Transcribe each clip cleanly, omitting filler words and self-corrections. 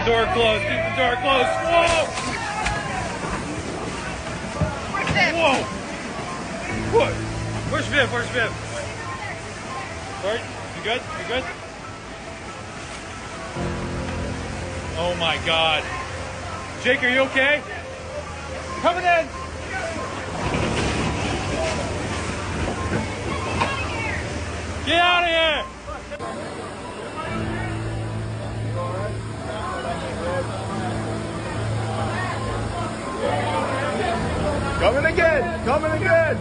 Door closed. Keep the door closed. Whoa! Whoa! What? Where's Viv? Where's Viv? Sorry? You good? You good? Oh my God. Jake, are you okay? Coming in! Get out of here! Coming again! Coming again!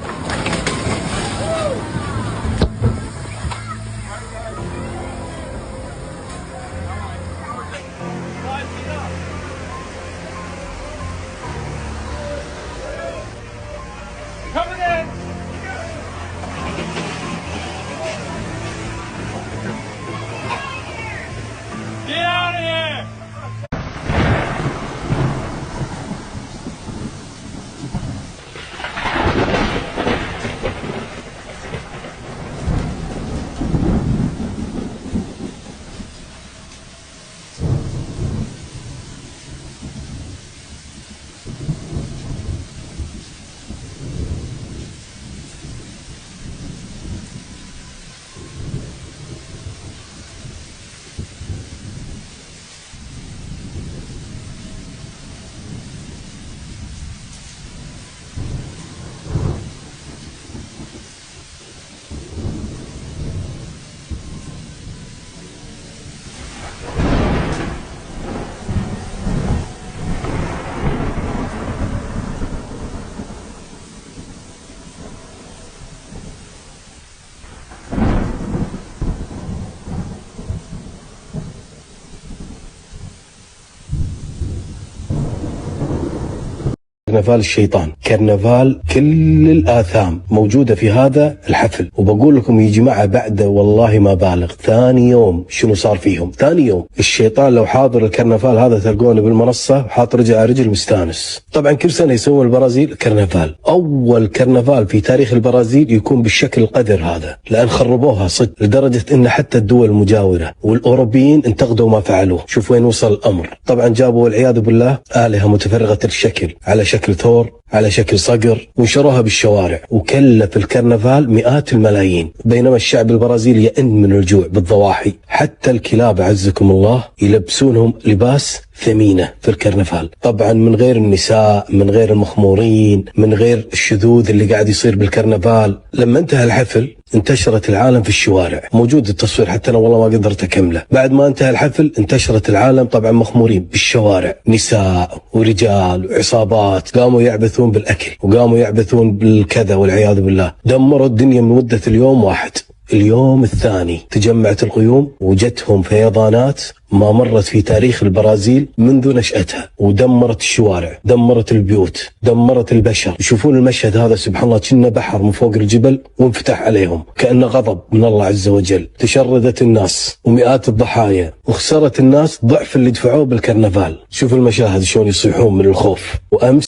Coming in! Get out of here! كرنفال الشيطان، كرنفال كل الآثام موجودة في هذا الحفل. وبقول لكم يا جماعة بعد والله ما بالغ ثاني يوم شنو صار فيهم. ثاني يوم الشيطان لو حاضر الكرنفال هذا تلقونه بالمنصة حاط رجل على رجل مستانس. طبعا كل سنة يسوون البرازيل كرنفال، أول كرنفال في تاريخ البرازيل يكون بالشكل القذر هذا، لأن خربوها صدق لدرجة أن حتى الدول المجاورة والأوروبيين انتقدوا ما فعلوه. شوف وين وصل الأمر. طبعا جابوا والعياذ بالله آلهة متفرغة الشكل على شكل ثور، على شكل صقر، ونشروها بالشوارع، وكلف الكرنفال مئات الملايين، بينما الشعب البرازيلي يئن من الجوع بالضواحي. حتى الكلاب عزكم الله يلبسونهم لباس ثمينة في الكرنفال، طبعا من غير النساء، من غير المخمورين، من غير الشذوذ اللي قاعد يصير بالكرنفال. لما انتهى الحفل انتشرت العالم في الشوارع، موجود التصوير حتى انا والله ما قدرت اكمله. بعد ما انتهى الحفل انتشرت العالم طبعا مخمورين بالشوارع، نساء ورجال وعصابات قاموا يعبثون بالاكل وقاموا يعبثون بالكذا والعياذ بالله. دمروا الدنيا من مدة اليوم واحد. اليوم الثاني تجمعت الغيوم وجتهم فيضانات ما مرت في تاريخ البرازيل منذ نشأتها، ودمرت الشوارع، دمرت البيوت، دمرت البشر. يشوفون المشهد هذا سبحان الله كأنه بحر من فوق الجبل وانفتح عليهم، كأنه غضب من الله عز وجل. تشردت الناس ومئات الضحايا، وخسرت الناس ضعف اللي دفعوه بالكرنفال. شوف المشاهد شلون يصيحون من الخوف. وأمس